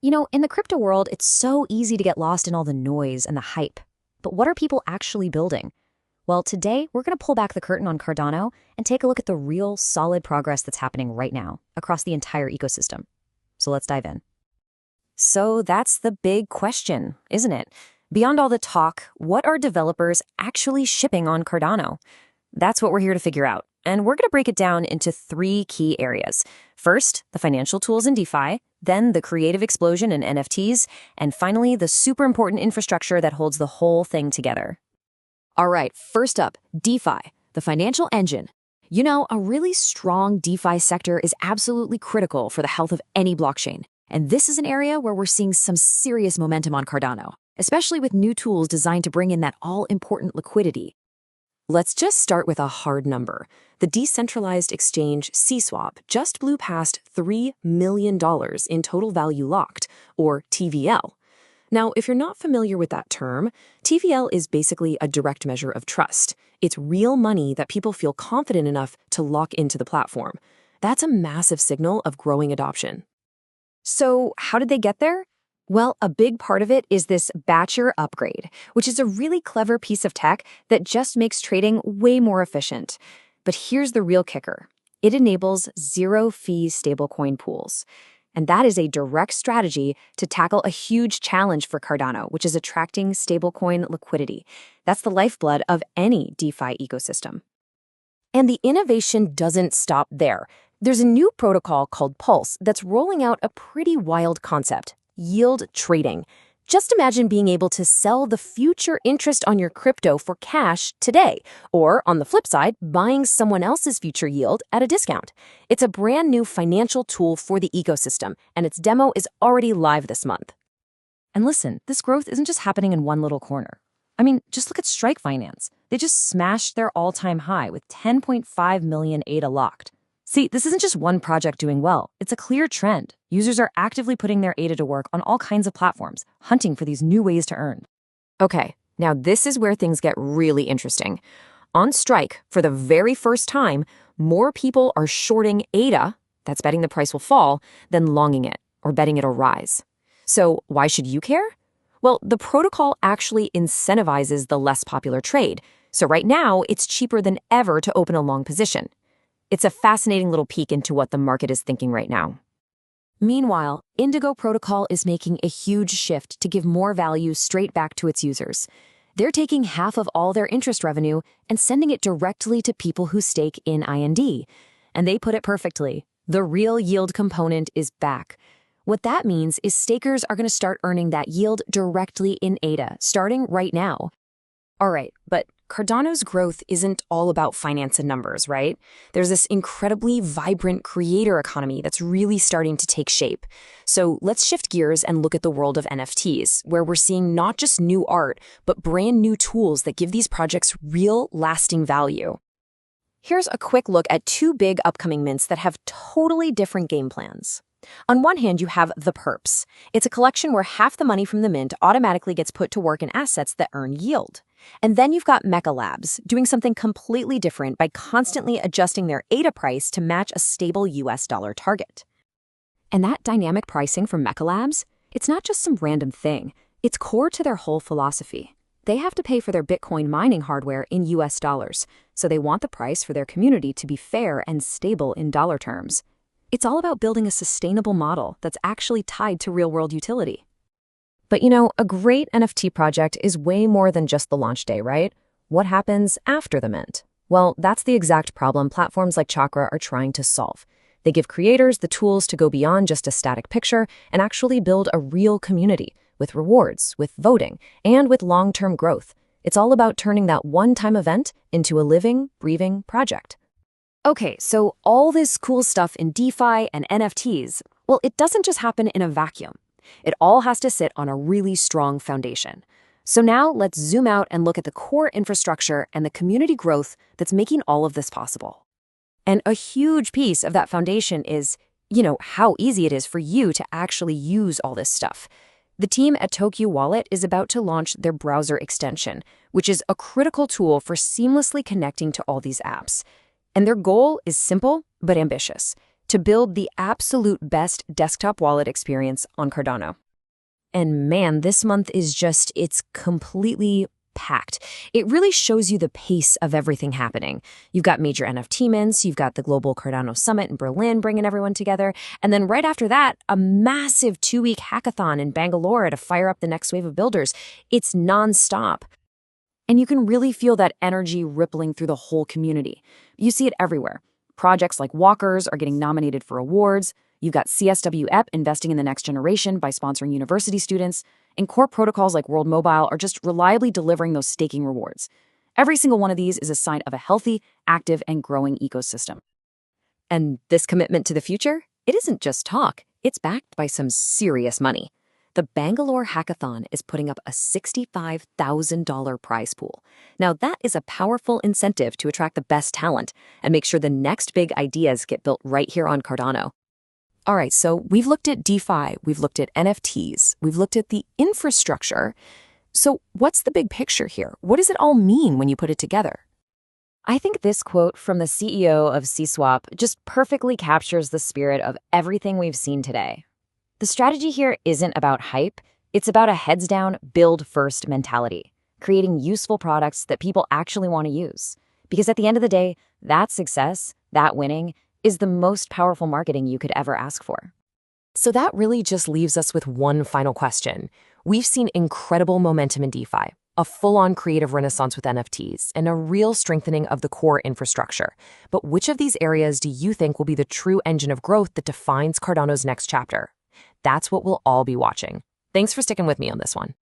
In the crypto world, it's so easy to get lost in all the noise and the hype. But what are people actually building? Well, today we're going to pull back the curtain on Cardano and take a look at the real solid progress that's happening right now across the entire ecosystem. So let's dive in. So that's the big question, isn't it? Beyond all the talk, what are developers actually shipping on Cardano? That's what we're here to figure out. And we're going to break it down into three key areas. First, the financial tools in DeFi, then the creative explosion in NFTs, and finally, the super important infrastructure that holds the whole thing together. All right, first up, DeFi, the financial engine. A really strong DeFi sector is absolutely critical for the health of any blockchain. And this is an area where we're seeing some serious momentum on Cardano, especially with new tools designed to bring in that all-important liquidity. Let's just start with a hard number. The decentralized exchange CSWAP just blew past $3 million in total value locked, or TVL. Now, if you're not familiar with that term, TVL is basically a direct measure of trust. It's real money that people feel confident enough to lock into the platform. That's a massive signal of growing adoption. So how did they get there? Well, a big part of it is this Batcher upgrade, which is a really clever piece of tech that just makes trading way more efficient. But here's the real kicker. It enables zero-fee stablecoin pools. And that is a direct strategy to tackle a huge challenge for Cardano, which is attracting stablecoin liquidity. That's the lifeblood of any DeFi ecosystem. And the innovation doesn't stop there. There's a new protocol called Pulse that's rolling out a pretty wild concept. Yield trading. Just imagine being able to sell the future interest on your crypto for cash today, or on the flip side, buying someone else's future yield at a discount. It's a brand new financial tool for the ecosystem, and its demo is already live this month. And listen, this growth isn't just happening in one little corner. I mean, just look at Strike Finance. They just smashed their all-time high with 10.5 million ADA locked. See, this isn't just one project doing well. It's a clear trend. Users are actively putting their ADA to work on all kinds of platforms, hunting for these new ways to earn. Okay, now this is where things get really interesting. On Strike, for the very first time, more people are shorting ADA, that's betting the price will fall, than longing it, or betting it'll rise. So why should you care? Well, the protocol actually incentivizes the less popular trade. So right now, it's cheaper than ever to open a long position. It's a fascinating little peek into what the market is thinking right now. Meanwhile, Indigo Protocol is making a huge shift to give more value straight back to its users. They're taking half of all their interest revenue and sending it directly to people who stake in IND. And they put it perfectly. The real yield component is back. What that means is stakers are going to start earning that yield directly in ADA, starting right now. All right, but Cardano's growth isn't all about finance and numbers, right? There's this incredibly vibrant creator economy that's really starting to take shape. So let's shift gears and look at the world of NFTs, where we're seeing not just new art, but brand new tools that give these projects real, lasting value. Here's a quick look at two big upcoming mints that have totally different game plans. On one hand, you have the PERPs. It's a collection where half the money from the mint automatically gets put to work in assets that earn yield. And then you've got Mecha Labs doing something completely different by constantly adjusting their ADA price to match a stable US dollar target. And that dynamic pricing from Mecha Labs, it's not just some random thing. It's core to their whole philosophy. They have to pay for their Bitcoin mining hardware in US dollars, so they want the price for their community to be fair and stable in dollar terms. It's all about building a sustainable model that's actually tied to real-world utility. But a great NFT project is way more than just the launch day, right? What happens after the mint? Well, that's the exact problem platforms like Chakra are trying to solve. They give creators the tools to go beyond just a static picture and actually build a real community with rewards, with voting, and with long-term growth. It's all about turning that one-time event into a living, breathing project. Okay, so all this cool stuff in DeFi and NFTs, well, it doesn't just happen in a vacuum. It all has to sit on a really strong foundation. So now let's zoom out and look at the core infrastructure and the community growth that's making all of this possible. And a huge piece of that foundation is, how easy it is for you to actually use all this stuff. The team at Tokeo Wallet is about to launch their browser extension, which is a critical tool for seamlessly connecting to all these apps. And their goal is simple but ambitious: to build the absolute best desktop wallet experience on Cardano. And man, this month it's completely packed. It really shows you the pace of everything happening. You've got major NFT mints, you've got the global Cardano Summit in Berlin bringing everyone together, and then right after that, a massive 2-week hackathon in Bangalore to fire up the next wave of builders. It's nonstop. And you can really feel that energy rippling through the whole community. You see it everywhere. Projects like Walkers are getting nominated for awards. You've got CSWAP investing in the next generation by sponsoring university students, and core protocols like World Mobile are just reliably delivering those staking rewards. Every single one of these is a sign of a healthy, active, and growing ecosystem. And this commitment to the future, it isn't just talk, it's backed by some serious money. The Bangalore Hackathon is putting up a $65,000 prize pool. Now that is a powerful incentive to attract the best talent and make sure the next big ideas get built right here on Cardano. All right, so we've looked at DeFi, we've looked at NFTs, we've looked at the infrastructure. So what's the big picture here? What does it all mean when you put it together? I think this quote from the CEO of CSWAP just perfectly captures the spirit of everything we've seen today. The strategy here isn't about hype, it's about a heads-down, build-first mentality, creating useful products that people actually want to use. Because at the end of the day, that success, that winning, is the most powerful marketing you could ever ask for. So that really just leaves us with one final question. We've seen incredible momentum in DeFi, a full-on creative renaissance with NFTs, and a real strengthening of the core infrastructure. But which of these areas do you think will be the true engine of growth that defines Cardano's next chapter? That's what we'll all be watching. Thanks for sticking with me on this one.